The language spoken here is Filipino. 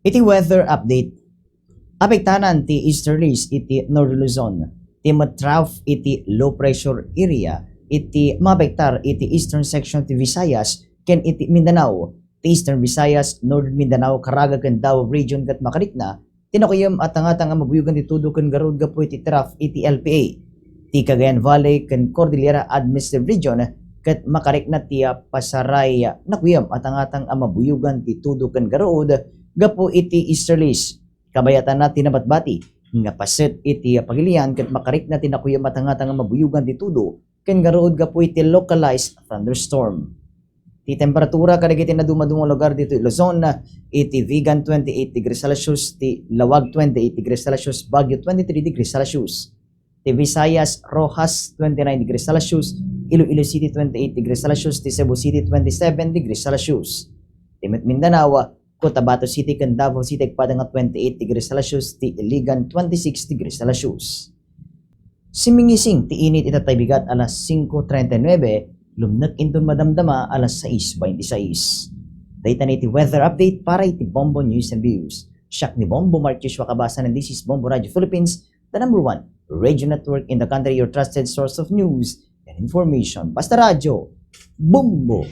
Iti weather update. Apektanan ti easterlies iti Northern Luzon. Ti matrough iti low pressure area iti mapektar iti eastern section ti Visayas ken iti Mindanao. Ti eastern Visayas, Northern Mindanao, Caraga ken Davao region ket makarikna tinakuyem at tangatang mabuyugan ti tudo ken garud gapu iti trough iti LPA. Ti Cagayan Valley ken Cordillera Administrative Region ket makarikna ti Pasaray nakuyem at tangatang mabuyugan ti tudo ken garud gapu iti easterlies. Kabayatan na tinabatbati nga paset iti pagilian ket makarikna tinakuyem at tangatang mabuyugan ti tudo ken garud gapu iti localized thunderstorm. Ti temperatura kadagiti na dumadungong lugar dito i Luzon, iti Vigan 28 degrees Celsius, ti Lawag 28 degrees Celsius, Baguio 23 degrees Celsius, ti Visayas, Rojas 29 degrees Celsius, Iloilo City 28 degrees Celsius, ti Cebu City 27 degrees Celsius, ti Mindanao, Cotabato City ken Davao City padang 28 degrees Celsius, ti Iligan 26 degrees Celsius. Simingising ti init itatay bigat alas 5:39, lumnak indon madamdama alas 6:26. Data na iti weather update para iti Bombo News and Views. Siak ni Bombo Marquez Wakabasan and this is Bombo Radio Philippines, the #1 radio network in the country, your trusted source of news and information. Basta radyo, Bombo!